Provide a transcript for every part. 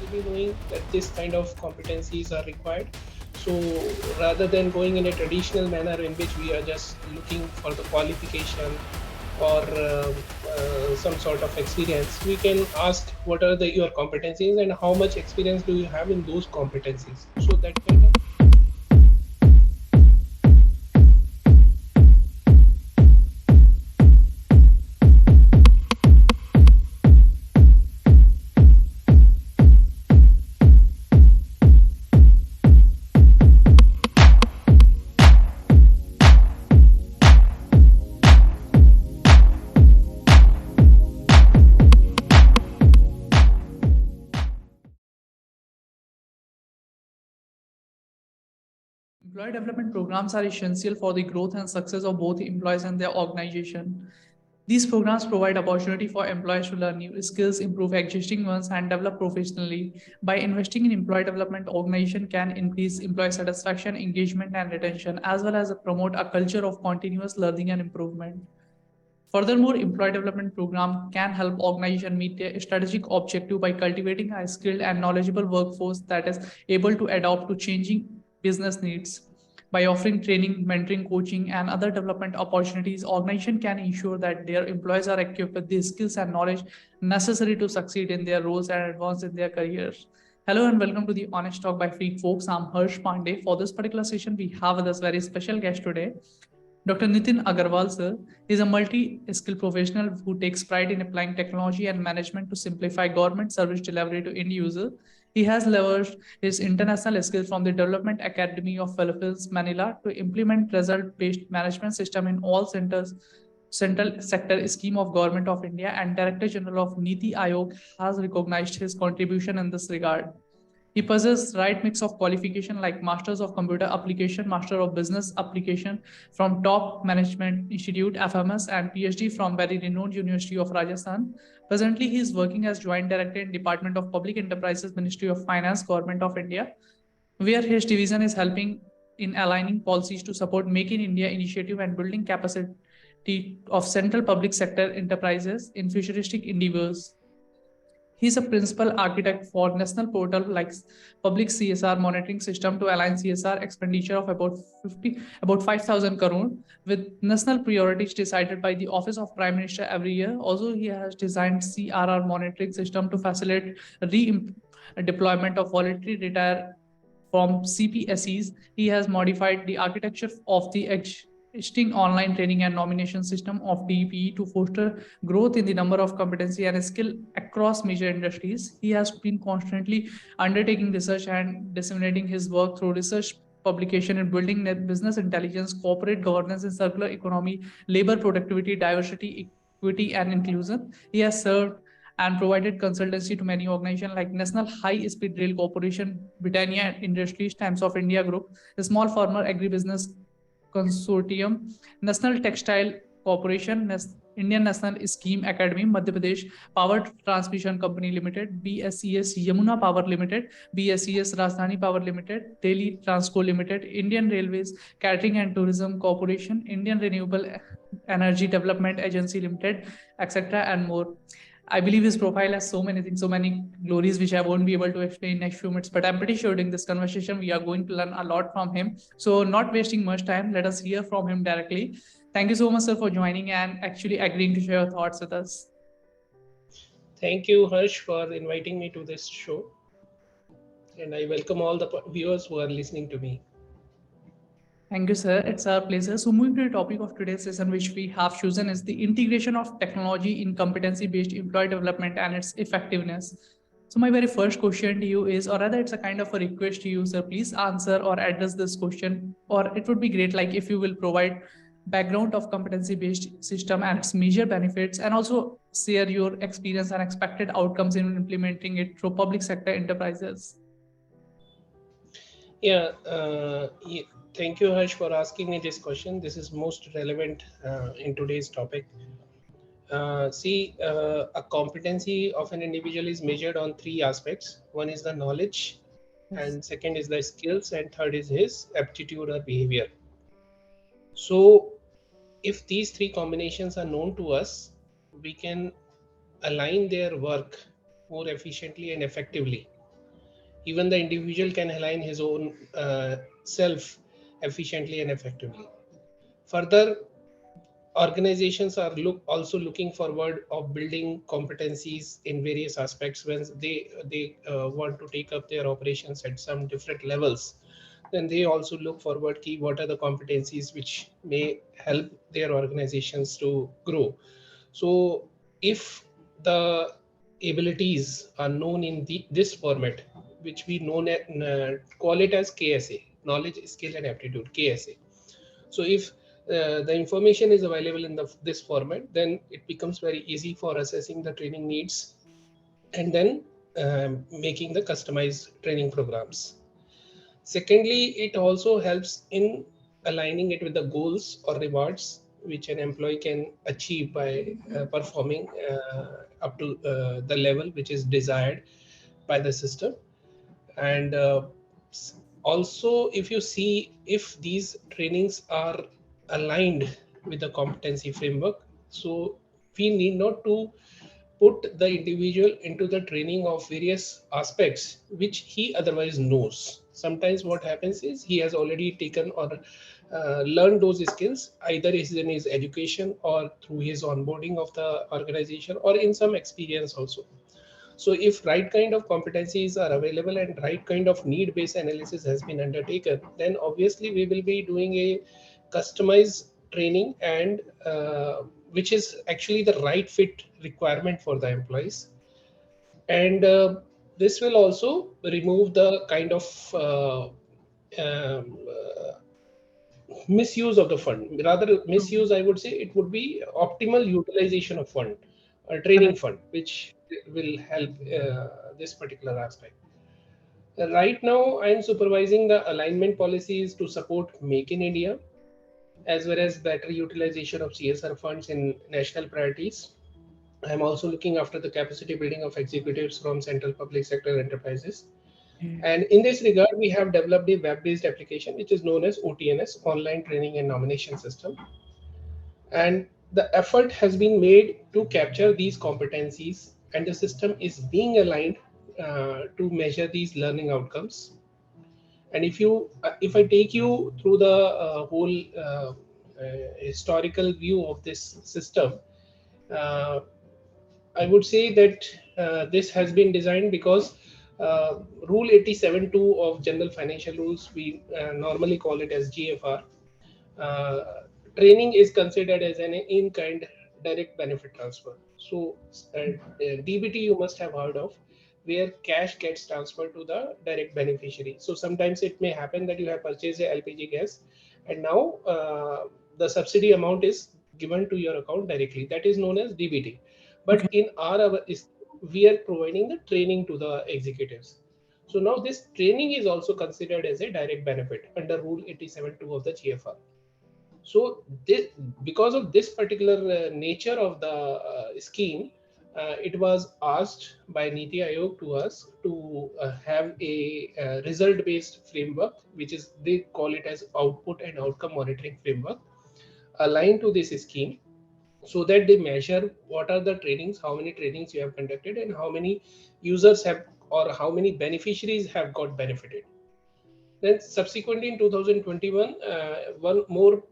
should be knowing that this kind of competencies are required. So rather than going in a traditional manner in which we are just looking for the qualification or some sort of experience, we can ask what are your competencies and how much experience do you have in those competencies. So that kind of Employee development programs are essential for the growth and success of both employees and their organization. These programs provide opportunity for employees to learn new skills, improve existing ones, and develop professionally. By investing in employee development, organization can increase employee satisfaction, engagement, and retention, as well as promote a culture of continuous learning and improvement. Furthermore, employee development program can help organization meet their strategic objective by cultivating a skilled and knowledgeable workforce that is able to adapt to changing business needs. By offering training, mentoring, coaching, and other development opportunities, organization can ensure that their employees are equipped with the skills and knowledge necessary to succeed in their roles and advance in their careers. Hello and welcome to the Honest Talk by Freak Folks. I'm Harsh Pandey. For this particular session, we have with us very special guest today, Dr. Nitin Aggrawal, sir, is a multi-skilled professional who takes pride in applying technology and management to simplify government service delivery to end user. He has leveraged his international skills from the Development Academy of Philippines, Manila, to implement result-based management system in all central sector scheme of Government of India, and Director General of NITI Aayog has recognized his contribution in this regard. He possesses right mix of qualification like Masters of Computer Application, Master of Business Application from Top Management Institute (FMS) and PhD from very renowned University of Rajasthan. Presently, he is working as Joint Director in Department of Public Enterprises, Ministry of Finance, Government of India, where his division is helping in aligning policies to support Make in India initiative and building capacity of central public sector enterprises in futuristic endeavors. He's a principal architect for national portal like Public CSR Monitoring System to align CSR expenditure of about 5,000 crore with national priorities decided by the Office of Prime Minister every year. Also, he has designed CRR Monitoring System to facilitate redeployment of voluntary retire from CPSEs. He has modified the architecture of the existing online training and nomination system of DPE to foster growth in the number of competency and skill across major industries. He has been constantly undertaking research and disseminating his work through research publication in building business intelligence, corporate governance and circular economy, labor productivity, diversity, equity, and inclusion. He has served and provided consultancy to many organizations like National High Speed Rail Corporation, Britannia Industries, Times of India Group, the Small Farmer Agribusiness Consortium, National Textile Corporation, Indian National Scheme Academy, Madhya Pradesh Power Transmission Company Limited, BSES Yamuna Power Limited, BSES Rajdhani Power Limited, Delhi Transco Limited, Indian Railways Catering and Tourism Corporation, Indian Renewable Energy Development Agency Limited, etc. and more. I believe his profile has so many things, so many glories, which I won't be able to explain in next few minutes. But I'm pretty sure during this conversation, we are going to learn a lot from him. So not wasting much time, let us hear from him directly. Thank you so much, sir, for joining and actually agreeing to share your thoughts with us. thank you, Harsh, for inviting me to this show. And I welcome all the viewers who are listening to me. Thank you, sir. It's our pleasure. So moving to the topic of today's session, which we have chosen is the integration of technology in competency-based employee development and its effectiveness. So my very first question to you is, or rather it's a kind of a request to you, sir, please answer or address this question, or it would be great like if you will provide background of competency-based system and its major benefits, and also share your experience and expected outcomes in implementing it through public sector enterprises. Yeah, thank you, Harsh, for asking me this question. This is most relevant in today's topic. A competency of an individual is measured on three aspects. One is the knowledge, and second is the skills, and third is his aptitude or behavior. So if these three combinations are known to us, we can align their work more efficiently and effectively. Even the individual can align his own self efficiently and effectively. Further, organizations are also looking forward of building competencies in various aspects when they want to take up their operations at some different levels. Then they also look forward key what are the competencies which may help their organizations to grow. So if the abilities are known in this format, which we call it as KSA, knowledge, skill, and aptitude, KSA. So if the information is available in this format, then it becomes very easy for assessing the training needs and then making the customized training programs. Secondly, it also helps in aligning it with the goals or rewards which an employee can achieve by performing up to the level which is desired by the system. And also, if you see if these trainings are aligned with the competency framework, so we need not to put the individual into the training of various aspects which he otherwise knows. Sometimes what happens is he has already taken or learned those skills, either is in his education or through his onboarding of the organization or in some experience also. So if right kind of competencies are available and right kind of need-based analysis has been undertaken, then obviously we will be doing a customized training and which is actually the right fit requirement for the employees. And this will also remove the kind of um, uh, misuse of the fund. Rather misuse, I would say it would be optimal utilization of fund, a training Correct. fund, which will help this particular aspect. Right now, I am supervising the alignment policies to support Make in India, as well as better utilization of CSR funds in national priorities. I am also looking after the capacity building of executives from central public sector enterprises. Okay. And in this regard, we have developed a web-based application, which is known as OTNS, Online Training and Nomination System. And the effort has been made to capture these competencies, and the system is being aligned to measure these learning outcomes. And if I take you through the whole historical view of this system, uh, I would say that this has been designed because Rule 87.2 of General Financial Rules, we normally call it as GFR. Uh, Training is considered as an in-kind direct benefit transfer. So DBT you must have heard of, where cash gets transferred to the direct beneficiary. So sometimes it may happen that you have purchased a LPG gas, and now the subsidy amount is given to your account directly. That is known as DBT. But Okay. in our we are providing the training to the executives. So now this training is also considered as a direct benefit under Rule 87.2 of the GFR. So this, because of this particular nature of the scheme, it was asked by NITI Aayog to us to have a result-based framework, which is they call it as output and outcome monitoring framework, aligned to this scheme, so that they measure what are the trainings, how many trainings you have conducted, and how many users have or how many beneficiaries have got benefited. Then subsequently in 2021, one more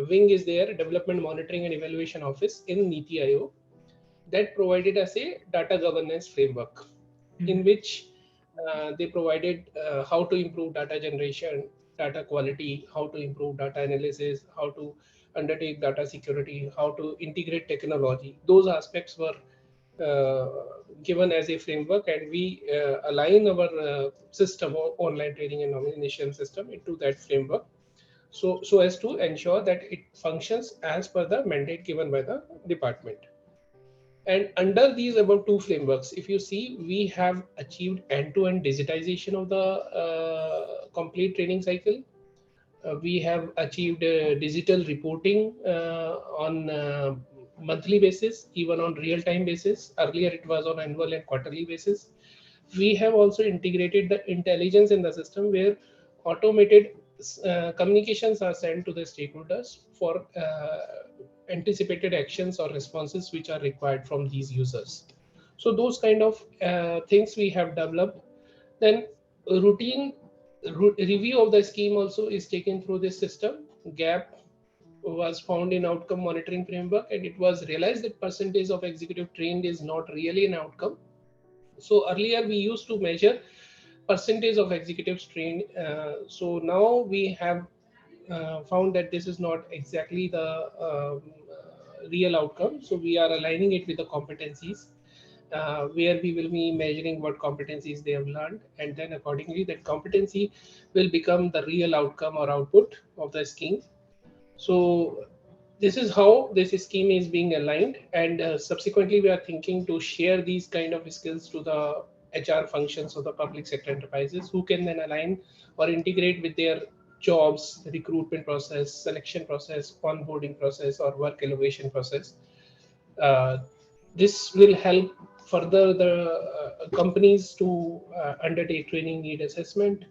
wing is there, Development Monitoring and Evaluation Office in NITI Aayog, that provided us a data governance framework in which they provided how to improve data generation, data quality, how to improve data analysis, how to undertake data security, how to integrate technology. Those aspects were given as a framework, and we align our system or online training and nomination system into that framework, so as to ensure that it functions as per the mandate given by the department. And under these above two frameworks, if you see, we have achieved end-to-end digitization of the complete training cycle. We have achieved digital reporting on monthly basis, even on real-time basis. Earlier, it was on annual and quarterly basis. We have also integrated the intelligence in the system where automated communications are sent to the stakeholders for anticipated actions or responses which are required from these users. So those kind of things we have developed. Then routine review of the scheme also is taken through this system. Gap was found in outcome monitoring framework, and it was realized that percentage of executive trained is not really an outcome. So earlier we used to measure percentage of executives trained. So now we have found that this is not exactly the real outcome. So we are aligning it with the competencies, where we will be measuring what competencies they have learned, and then accordingly that competency will become the real outcome or output of the scheme. So this is how this scheme is being aligned, and subsequently we are thinking to share these kind of skills to the HR functions of the public sector enterprises, who can then align or integrate with their jobs, recruitment process, selection process, onboarding process, or work elevation process. Uh, this will help further the companies to undertake training need assessment,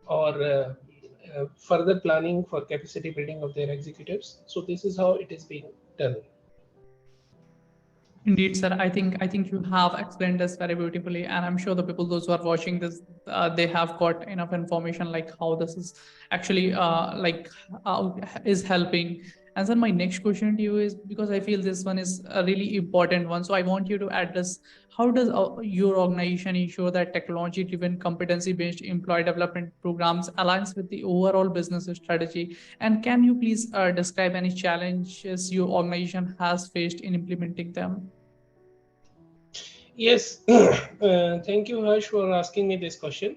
or further planning for capacity building of their executives. So this is how it is being done. Indeed, sir. I think you have explained this very beautifully, and I'm sure the people those who are watching this, they have got enough information like how this is actually is helping. And then my next question to you is, because I feel this one is a really important one, so I want you to address how does your organization ensure that technology-driven, competency-based employee development programs aligns with the overall business strategy? And can you please describe any challenges your organization has faced in implementing them? Yes, thank you, Harsh, for asking me this question.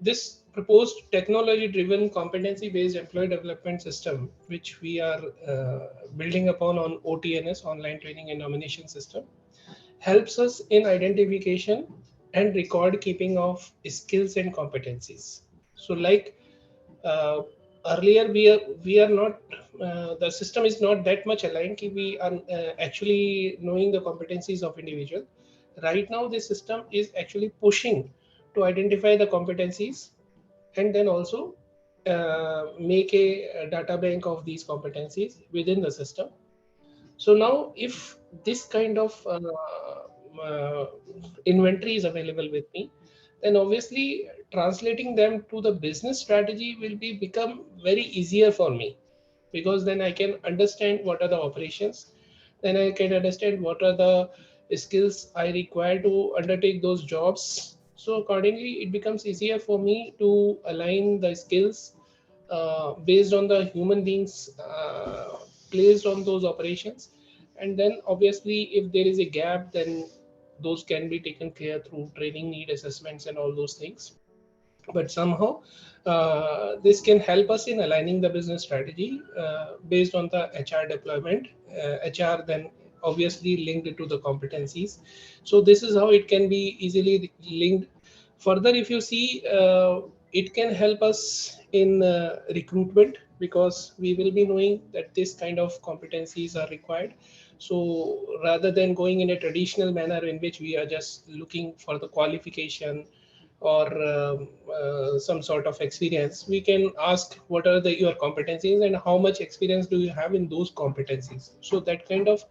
This proposed technology-driven competency-based employee development system, which we are building upon on OTNS, online training and nomination system, helps us in identification and record keeping of skills and competencies. So like uh, earlier we are not the system is not that much aligned ki we are actually knowing the competencies of individual. Right now this system is actually pushing to identify the competencies, and then also make a data bank of these competencies within the system. So now, if this kind of uh, inventory is available with me, then obviously translating them to the business strategy will be become very easier for me, because then I can understand what are the operations, then I can understand what are the skills I require to undertake those jobs. So accordingly, it becomes easier for me to align the skills based on the human beings placed on those operations. And then obviously if there is a gap, then those can be taken care through training need assessments and all those things. But somehow this can help us in aligning the business strategy based on the HR deployment. HR then obviously linked to the competencies. So this is how it can be easily linked. Further, if you see, it can help us in recruitment, because we will be knowing that this kind of competencies are required. So rather than going in a traditional manner in which we are just looking for the qualification or some sort of experience, we can ask what are your competencies and how much experience do you have in those competencies. So that kind of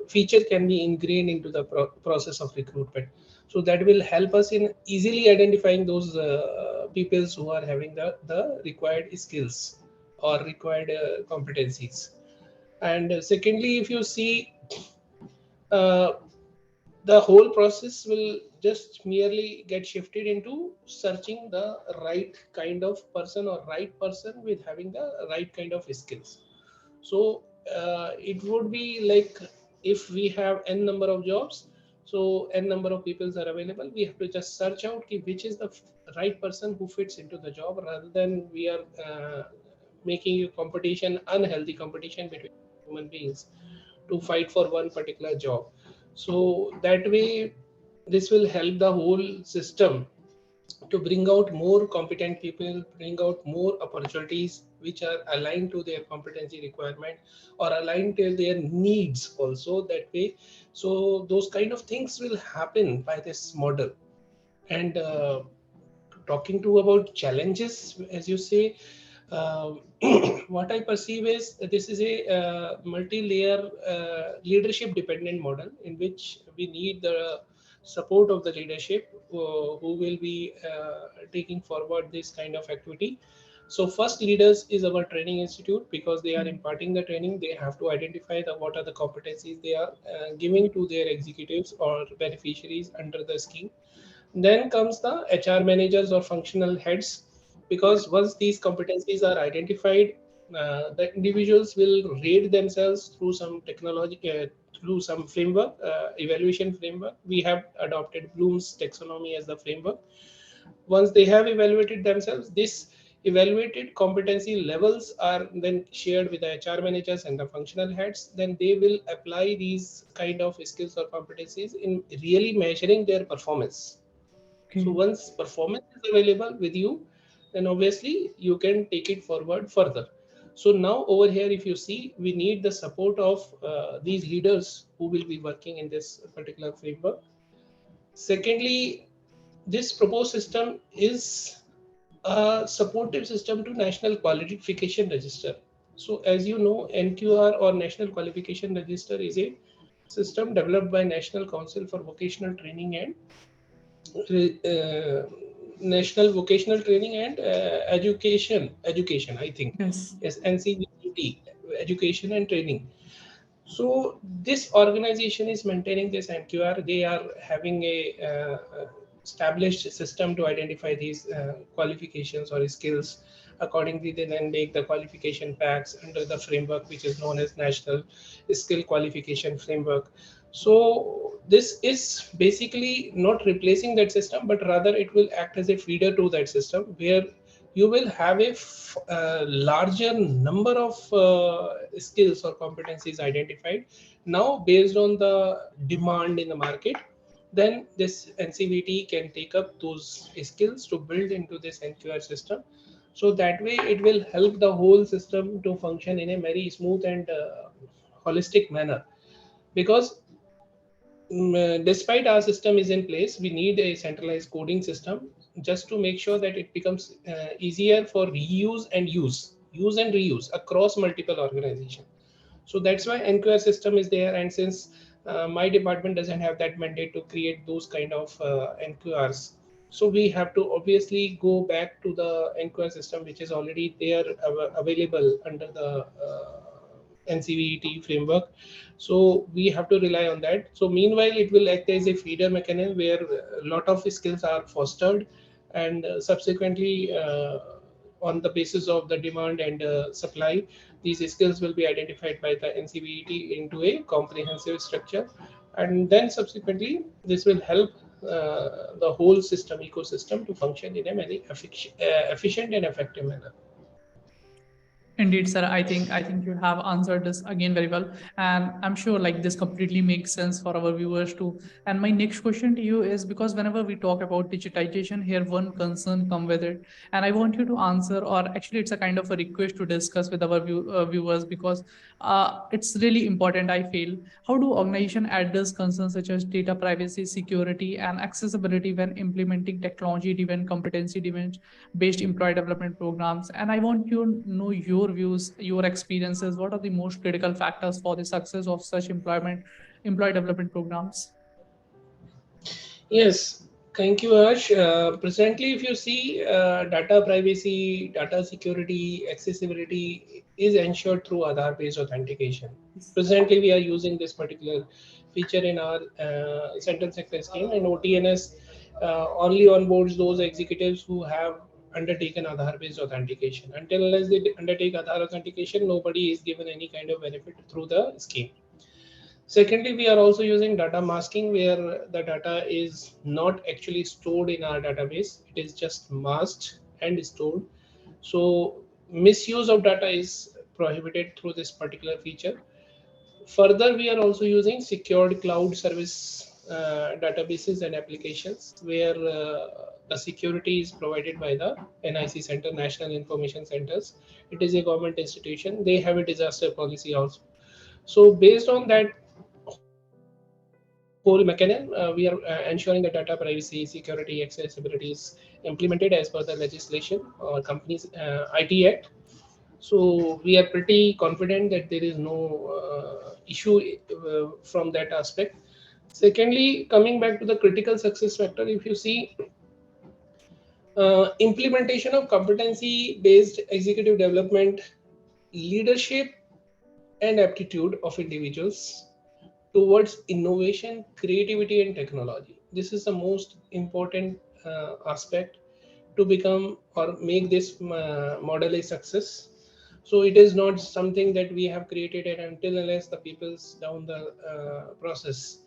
feature can be ingrained into the process of recruitment. So that will help us in easily identifying those peoples who are having the required skills or required competencies. And secondly, if you see, uh, the whole process will just merely get shifted into searching the right kind of person or right person with having the right kind of skills. So it would be like, if we have n number of jobs, so n number of peoples are available, we have to just search out which is the right person who fits into the job, rather than we are making a competition, unhealthy competition between human beings to fight for one particular job. So that way, this will help the whole system to bring out more competent people, bring out more opportunities which are aligned to their competency requirement or aligned to their needs also that way. So those kind of things will happen by this model. And talking to about challenges, as you say, um, what I perceive is that this is a multi-layer leadership dependent model in which we need the support of the leadership who will be taking forward this kind of activity. So first leaders is our training institute, because they are imparting the training. They have to identify the what are the competencies they are giving to their executives or beneficiaries under the scheme. Then comes the HR managers or functional heads, because once these competencies are identified, the individuals will rate themselves through some technology, through some framework, evaluation framework. We have adopted Bloom's taxonomy as the framework. Once they have evaluated themselves, this evaluated competency levels are then shared with the HR managers and the functional heads. Then they will apply these kind of skills or competencies in really measuring their performance. So Okay. once performance is available with you, then obviously you can take it forward further. So now over here, if you see, we need the support of these leaders who will be working in this particular framework. Secondly, this proposed system is a supportive system to National Qualification Register. So as you know, NQR or National Qualification Register is a system developed by National Council for Vocational Training and uh, National Vocational Training and Education, I think. Yes. Yes, NCVT, Education and Training. So this organization is maintaining this NQR. They are having a established system to identify these qualifications or skills. Accordingly, they then make the qualification packs under the framework which is known as National Skill Qualification Framework. So this is basically not replacing that system, but rather it will act as a feeder to that system, where you will have a larger number of skills or competencies identified now based on the demand in the market. Then this NCVT can take up those skills to build into this NQR system. So that way it will help the whole system to function in a very smooth and holistic manner. Because despite our system is in place, we need a centralized coding system just to make sure that it becomes easier for use and reuse across multiple organizations. So that's why NQR system is there. And since my department doesn't have that mandate to create those kind of NQRs, so we have to obviously go back to the NQR system which is already there, available under the NCVT framework. So we have to rely on that. So meanwhile, it will act as a feeder mechanism where a lot of skills are fostered, and subsequently, on the basis of the demand and supply, these skills will be identified by the NCVT into a comprehensive structure, and then subsequently this will help the whole system ecosystem to function in a very efficient and effective manner. Indeed, sir. I think you have answered this again very well, and I'm sure like this completely makes sense for our viewers too. And my next question to you is, because whenever we talk about digitization, here one concern come with it, and I want you to answer, or actually it's a kind of a request to discuss with our viewers, because it's really important. I feel, how do organization address concerns such as data privacy, security, and accessibility when implementing technology-driven, competency-driven based employee development programs? And I want you to know your views, your experiences. What are the most critical factors for the success of such employee development programs? Yes, thank you, Ash. Presently, if you see, data privacy, data security, accessibility is ensured through Aadhaar-based authentication. Presently, we are using this particular feature in our central sector scheme, and OTNS only onboards those executives who have undertaken Aadhaar-based authentication. Until unless they undertake Aadhaar authentication, nobody is given any kind of benefit through the scheme. Secondly, we are also using data masking, where the data is not actually stored in our database. It is just masked and stored. So misuse of data is prohibited through this particular feature. Further, we are also using secured cloud service databases and applications, where the security is provided by the NIC Center, National Information Centers. It is a government institution. They have a disaster policy also. So based on that whole mechanism, we are ensuring that data privacy, security, accessibility is implemented as per the legislation or companies IT Act. So we are pretty confident that there is no issue from that aspect. Secondly, coming back to the critical success factor, if you see implementation of competency based executive development, leadership and aptitude of individuals towards innovation, creativity, and technology. This is the most important aspect to become or make this model a success. So it is not something that we have created, and until unless the people's down the process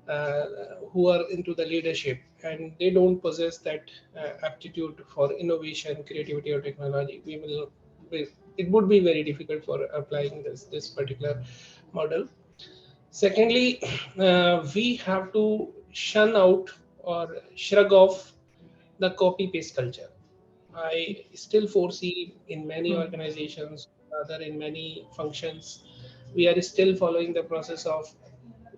uh, who are into the leadership and they don't possess that aptitude for innovation, creativity, or technology, it would be very difficult for applying this particular model. Secondly, we have to shun out or shrug off the copy paste culture. I still foresee in many True. organizations, rather in many functions, we are still following the process of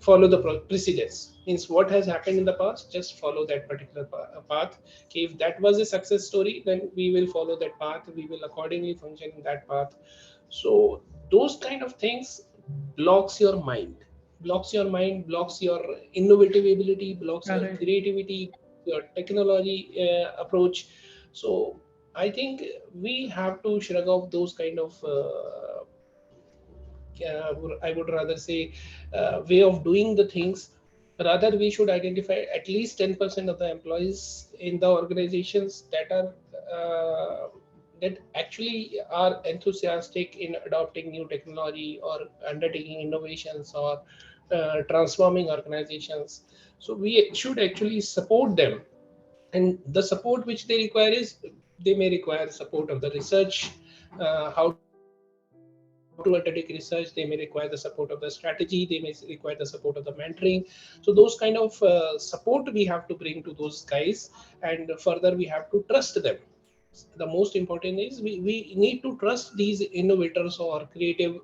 follow the precedence. Means what has happened in the past, just follow that particular path. Okay, if that was a success story, then we will follow that path. We will accordingly function in that path. So those kind of things blocks your mind, blocks your innovative ability, blocks your Correct. creativity, your technology approach. So I think we have to shrug off those kind of I would rather say way of doing the things. Rather, we should identify at least 10% of the employees in the organizations that actually are enthusiastic in adopting new technology or undertaking innovations or transforming organizations. So we should actually support them, and the support which they require is they may require support of the research, how to undertake research. They may require the support of the strategy. They may require the support of the mentoring. So those kind of support we have to bring to those guys, and further we have to trust them. The most important is we need to trust these innovators or creative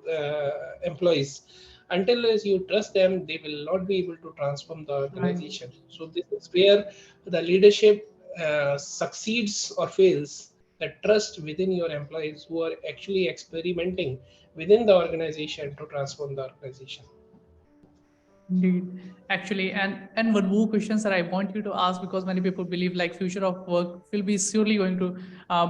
employees. Until as you trust them, they will not be able to transform the Right. organization. So this is where the leadership succeeds or fails. The trust within your employees who are actually experimenting within the organization to transform the organization. Indeed. Actually, and one more questions that I want you to ask, because many people believe like future of work will be surely going to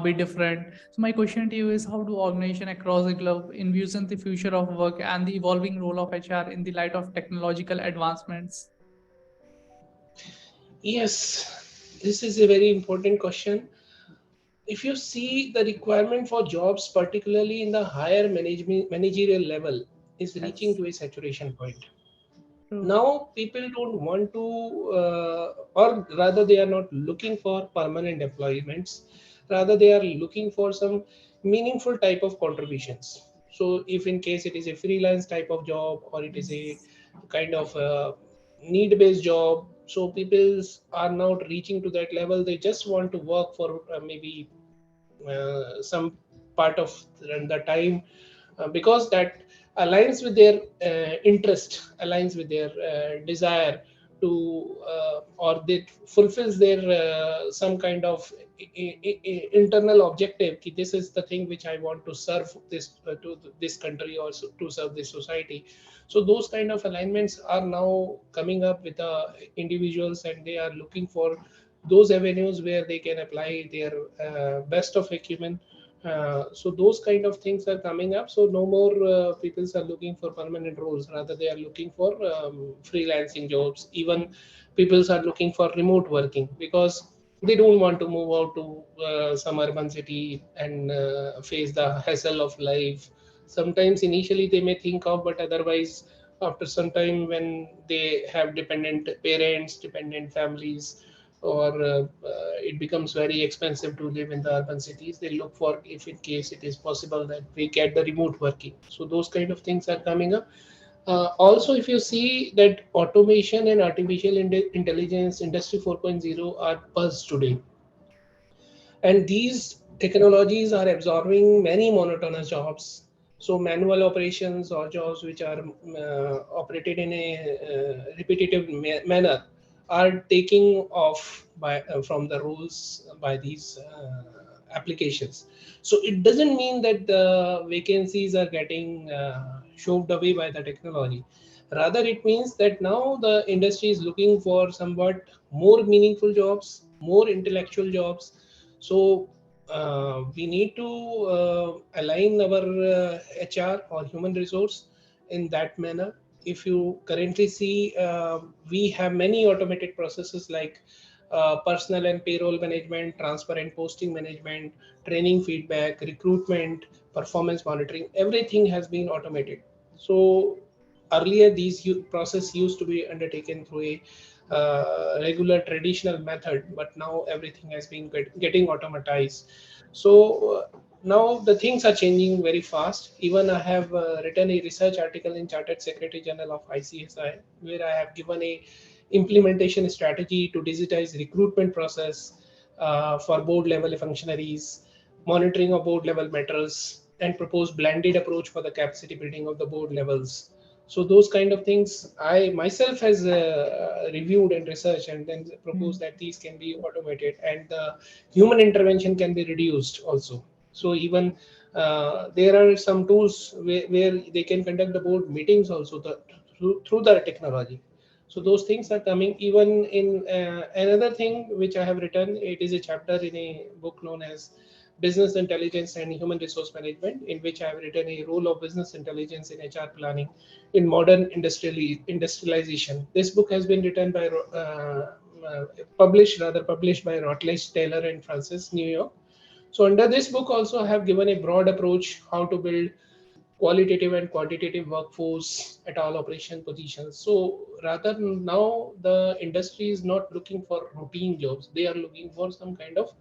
be different. So my question to you is, how do organization across the globe envision the future of work and the evolving role of HR in the light of technological advancements? Yes, this is a very important question. If you see, the requirement for jobs, particularly in the higher managerial level, is reaching Yes. to a saturation point. True. Now people don't want to or rather they are not looking for permanent employments, rather they are looking for some meaningful type of contributions. So if in case it is a freelance type of job or it is a kind of need based job, so people are not reaching to that level. They just want to work for maybe some part of the time, because that aligns with their interest, aligns with their desire to or that fulfills their some kind of internal objective. Ki this is the thing which I want to serve this to this country or to serve this society. So those kind of alignments are now coming up with the individuals, and they are looking for those avenues where they can apply their best of acumen. So those kind of things are coming up. So no more people are looking for permanent roles, rather they are looking for freelancing jobs. Even people are looking for remote working, because they don't want to move out to some urban city and face the hassle of life. Sometimes initially they may think of, but otherwise after some time, when they have dependent parents, dependent families, or it becomes very expensive to live in the urban cities, they look for, if in case it is possible, that we get the remote working. So those kind of things are coming up. Also, if you see that automation and artificial intelligence, industry 4.0 are buzz today, and these technologies are absorbing many monotonous jobs. So manual operations or jobs which are operated in a repetitive manner are taking off by from the roles by these applications. So it doesn't mean that the vacancies are getting shoved away by the technology. Rather, it means that now the industry is looking for somewhat more meaningful jobs, more intellectual jobs. So we need to align our HR or human resource in that manner. If you currently see, we have many automated processes like personnel and payroll management, transfer and posting management, training feedback, recruitment, performance monitoring. Everything has been automated. So earlier these process used to be undertaken through a regular traditional method, but now everything has been getting automatized. So now the things are changing very fast. Even I have written a research article in Chartered Secretary General of ICSI, where I have given a implementation strategy to digitize recruitment process for board level functionaries, monitoring of board level matters, and propose blended approach for the capacity building of the board levels. So those kind of things I myself has reviewed and researched, and then propose that these can be automated and the human intervention can be reduced also. So even there are some tools where they can conduct the board meetings also through the technology. So those things are coming. Even in another thing which I have written, it is a chapter in a book known as Business Intelligence and Human Resource Management, in which I have written a role of business intelligence in HR planning in modern industrialization. This book has been written by published by Routledge Taylor and Francis, New York. So under this book also I have given a broad approach how to build qualitative and quantitative workforce at all operation positions. So rather now the industry is not looking for routine jobs. They are looking for some kind of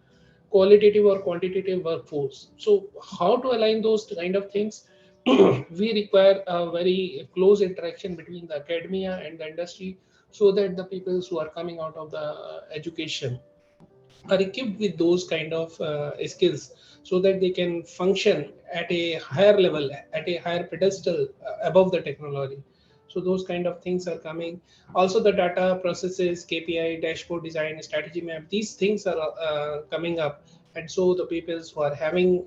qualitative or quantitative workforce. So how to align those kind of things? We require a very close interaction between the academia and the industry, so that the people who are coming out of the education are equipped with those kind of skills, so that they can function at a higher level, at a higher pedestal above the technology. So those kind of things are coming. Also the data processes, KPI, dashboard design, strategy map, these things are coming up. And so the people who are having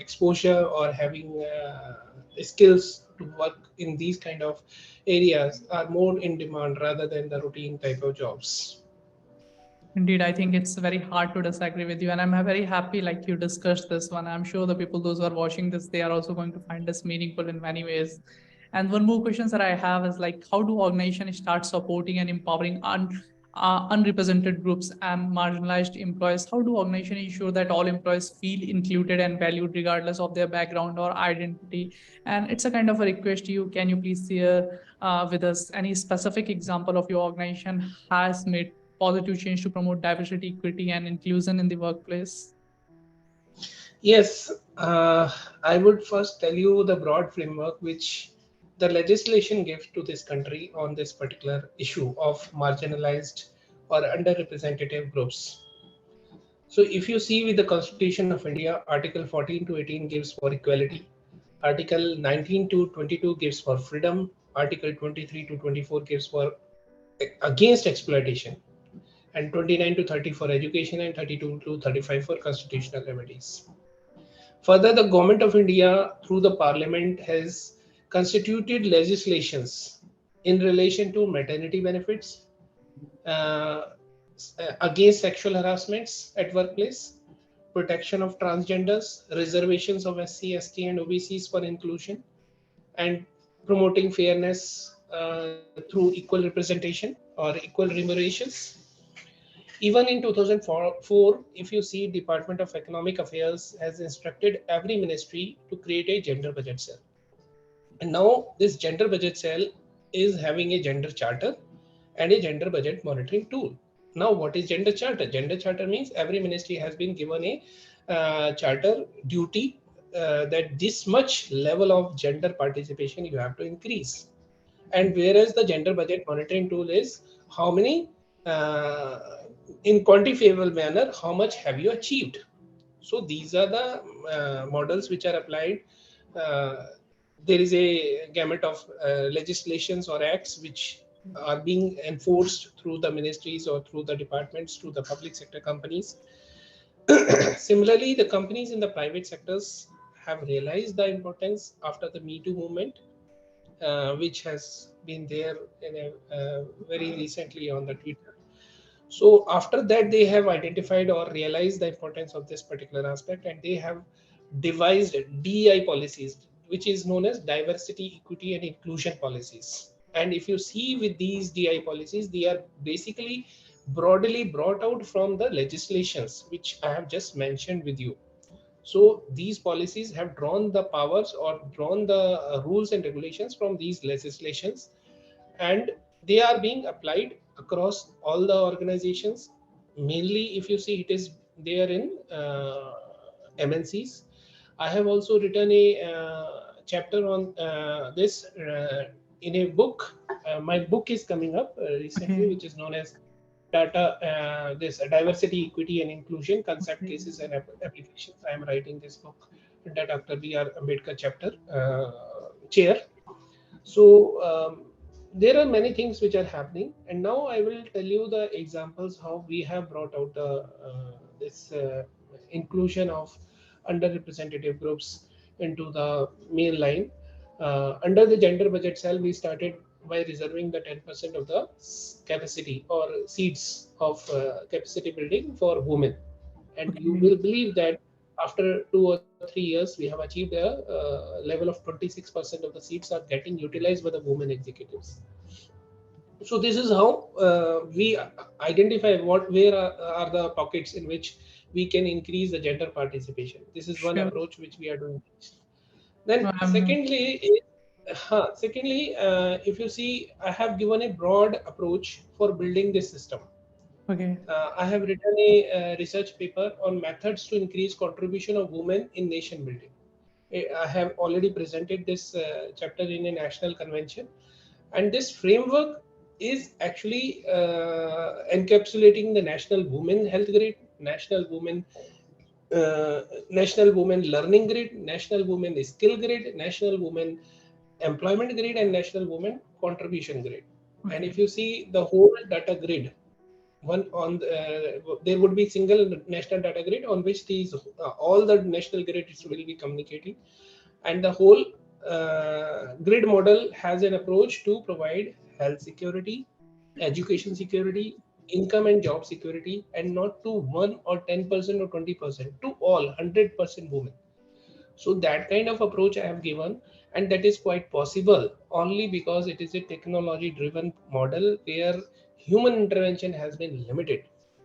exposure or having skills to work in these kind of areas are more in demand rather than the routine type of jobs. Indeed, I think it's very hard to disagree with you. And I'm very happy like you discussed this one. I'm sure the people, those who are watching this, they are also going to find this meaningful in many ways. And one more question that I have is like, how do organizations start supporting and empowering unrepresented groups and marginalized employees? How do organizations ensure that all employees feel included and valued regardless of their background or identity? And it's a kind of a request to you. Can you please share with us any specific example of your organization has made positive change to promote diversity, equity, and inclusion in the workplace? Yes, I would first tell you the broad framework which the legislation gives to this country on this particular issue of marginalized or underrepresented groups. So if you see with the Constitution of India, Article 14 to 18 gives for equality, Article 19 to 22 gives for freedom, Article 23 to 24 gives for against exploitation, and 29 to 30 for education, and 32 to 35 for constitutional remedies. Further, the Government of India, through the Parliament, has constituted legislations in relation to maternity benefits, uh, against sexual harassments at workplace, protection of transgenders, reservations of SC, ST, and OBCs for inclusion, and promoting fairness through equal representation or equal remunerations. Even in 2004, if you see, Department of Economic Affairs has instructed every ministry to create a gender budget cell. And now this gender budget cell is having a gender charter and a gender budget monitoring tool. Now, what is gender charter? Gender charter means every ministry has been given a charter duty that this much level of gender participation you have to increase. And whereas the gender budget monitoring tool is how many, uh, in quantifiable manner, how much have you achieved. So these are the models which are applied. uh, there is a gamut of legislations or acts which are being enforced through the ministries or through the departments, through the public sector companies. Similarly, the companies in the private sectors have realized the importance after the Me Too movement, which has been there in very recently on the Twitter. So after that, they have identified or realized the importance of this particular aspect, and they have devised DEI policies, which is known as diversity, equity, and inclusion policies. And if you see with these DI policies, they are basically broadly brought out from the legislations which I have just mentioned with you. So these policies have drawn the powers or drawn the rules and regulations from these legislations, and they are being applied across all the organizations. Mainly, if you see, it is there in MNCs. I have also written a chapter on this in a book. My book is coming up recently, Okay. which is known as data this diversity, equity, and inclusion concept, Okay. cases, and applications. I am writing this book under Dr. B.R. Ambedkar chapter chair. So there are many things which are happening, and now I will tell you the examples how we have brought out the this inclusion of underrepresented groups into the main line. Under the gender budget cell, we started by reserving the 10% of the capacity or seats of capacity building for women, and you Okay. will believe that after 2 or 3 years we have achieved a level of 26% of the seats are getting utilized by the women executives. So this is how we identify what where are the pockets in which we can increase the gender participation. This is one Sure. approach which we are doing. Then No, I'm secondly, if you see, I have given a broad approach for building this system. okay. I have written a research paper on methods to increase contribution of women in nation building. I have already presented this chapter in a national convention, and this framework is actually encapsulating the national women health grid, uh, national women learning grid, national women skill grid, national women employment grid, and national women contribution grid. And Okay. if you see the whole data grid, one on there would be single national data grid on which these all the national grids will be communicating, and the whole grid model has an approach to provide health security, education security, income and job security, and not to 1 or 10% or 20%, to all 100% women. So that kind of approach I have given, and that is quite possible only because it is a technology driven model where human intervention has been limited.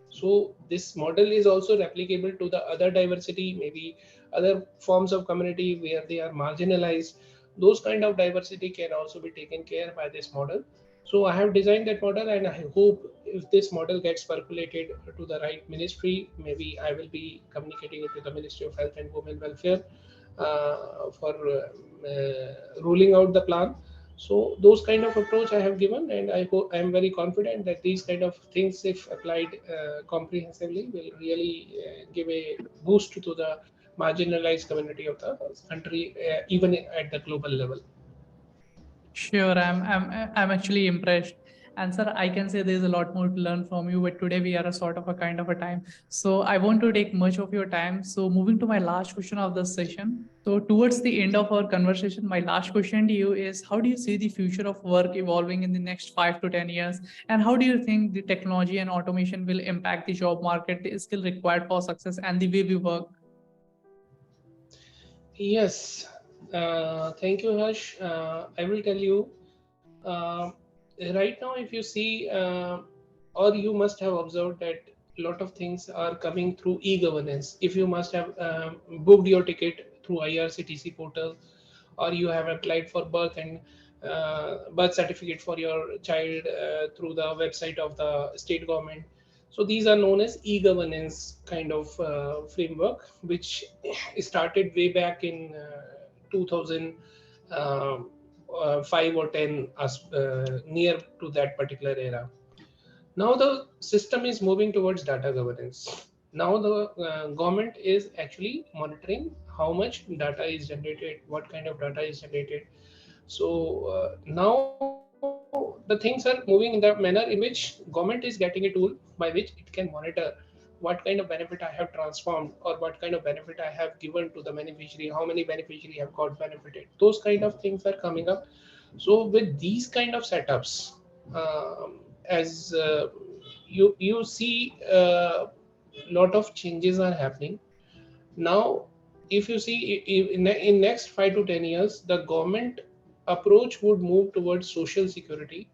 So this model is also replicable to the other diversity, maybe other forms of community where they are marginalized. Those kind of diversity can also be taken care by this model. So I have designed that model, and I hope if this model gets percolated to the right ministry, maybe I will be communicating it to the Ministry of Health and Women Welfare for ruling out the plan. So those kind of approach I have given, and I hope I am very confident that these kind of things, if applied comprehensively, will really give a boost to the marginalized community of the country, even at the global level. Sure, I'm actually impressed. And sir, I can say there's a lot more to learn from you, but today we are a sort of a kind of a time. So I want to take much of your time. So moving to my last question of this session. So towards the end of our conversation, my last question to you is how do you see the future of work evolving in the next 5 to 10 years? And how do you think the technology and automation will impact the job market, the skill required for success and the way we work? Yes, thank you, Harsh. I will tell you. Right now, if you see, or you must have observed that a lot of things are coming through e-governance. If you must have booked your ticket through IRCTC portal, or you have applied for birth and birth certificate for your child through the website of the state government. So these are known as e-governance kind of framework, which started way back in 2000. 5 or 10 near to that particular era. Now the system is moving towards data governance. Now the government is actually monitoring how much data is generated, what kind of data is generated. So now the things are moving in that manner in which government is getting a tool by which it can monitor what kind of benefit I have transformed or what kind of benefit I have given to the beneficiary, how many beneficiary have got benefited. Those kind of things are coming up. So with these kind of setups, as you see, lot of changes are happening now. If you see, in next 5 to 10 years, the government approach would move towards social security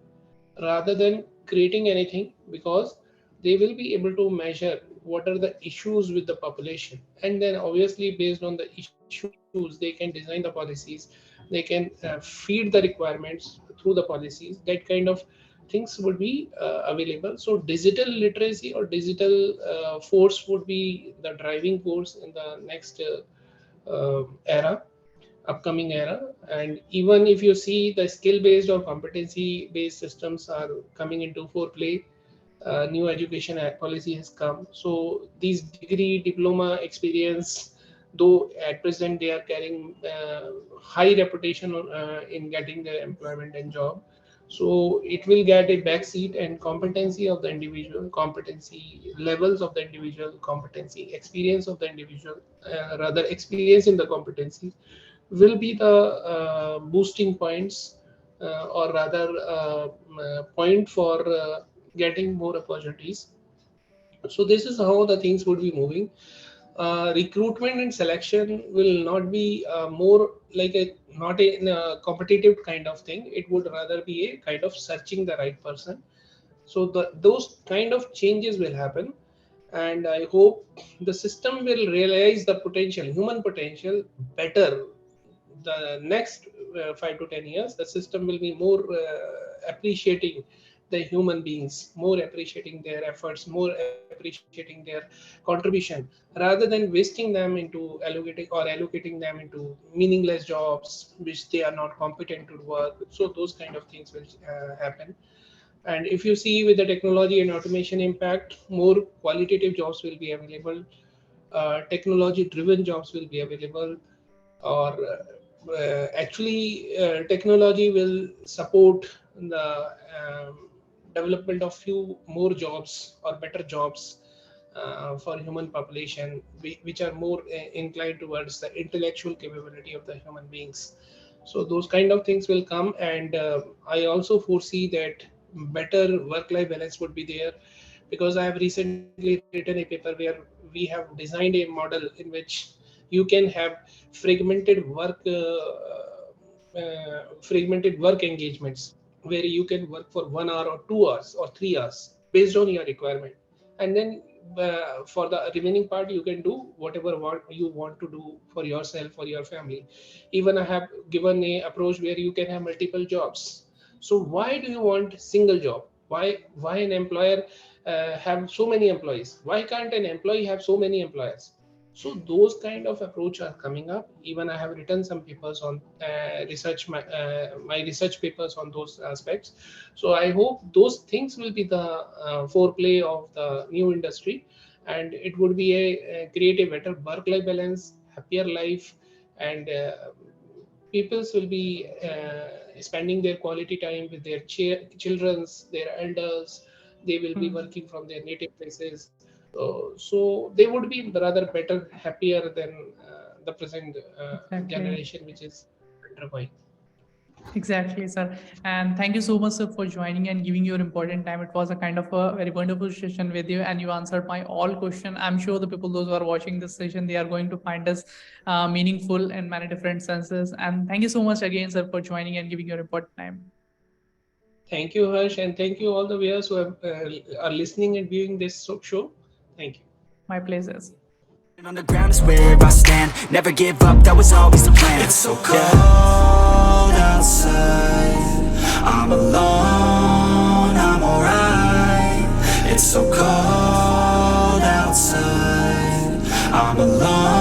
rather than creating anything, because they will be able to measure what are the issues with the population, and then obviously based on the issues they can design the policies, they can feed the requirements through the policies. That kind of things would be available. So digital literacy or digital force would be the driving force in the next era, upcoming era. And even if you see, the skill based or competency based systems are coming into foreplay. New education policy has come, so these degree diploma experience, though at present they are carrying high reputation in getting their employment and job, so it will get a backseat, and competency of the individual, competency levels of the individual, competency experience of the individual, rather experience in the competency, will be the boosting points, or rather point for getting more opportunities. So this is how the things would be moving. Recruitment and selection will not be more like a, not a competitive kind of thing. It would rather be a kind of searching the right person. So those kind of changes will happen, and I hope the system will realize the potential, human potential, better. The next 5 to 10 years, the system will be more appreciating the human beings, more appreciating their efforts, more appreciating their contribution, rather than wasting them into allocating them into meaningless jobs which they are not competent to work. So those kind of things will happen. And if you see, with the technology and automation impact, more qualitative jobs will be available, technology driven jobs will be available, or technology will support the development of few more jobs or better jobs for human population, which are more inclined towards the intellectual capability of the human beings. So those kind of things will come, and I also foresee that better work-life balance would be there, because I have recently written a paper where we have designed a model in which you can have fragmented work engagements, where you can work for 1 hour or 2 hours or 3 hours based on your requirement, and then for the remaining part you can do whatever you want to do for yourself or your family. Even I have given a approach where you can have multiple jobs. So why do you want single job? Why an employer have so many employees? Why can't an employee have so many employers? So those kind of approach are coming up. Even I have written some papers on my research papers on those aspects. So I hope those things will be the foreplay of the new industry, and it would be a create a better work-life balance, happier life, and peoples will be spending their quality time with their childrens, their elders. They will be Hmm. working from their native places. So they would be rather better, happier than the present Exactly. generation, which is undergoing. Exactly, sir. And thank you so much, sir, for joining and giving your important time. It was a kind of a very wonderful session with you, and you answered my all question. I'm sure the people, those who are watching this session, they are going to find us meaningful in many different senses. And thank you so much again, sir, for joining and giving your important time. Thank you, Harsh, and thank you all the viewers who are listening and viewing this show. Thank you. My pleasure. On the ground is where I stand. Never give up, that was always the plan. It's so cold outside, I'm alone, I'm alright. It's so cold outside, I'm alone.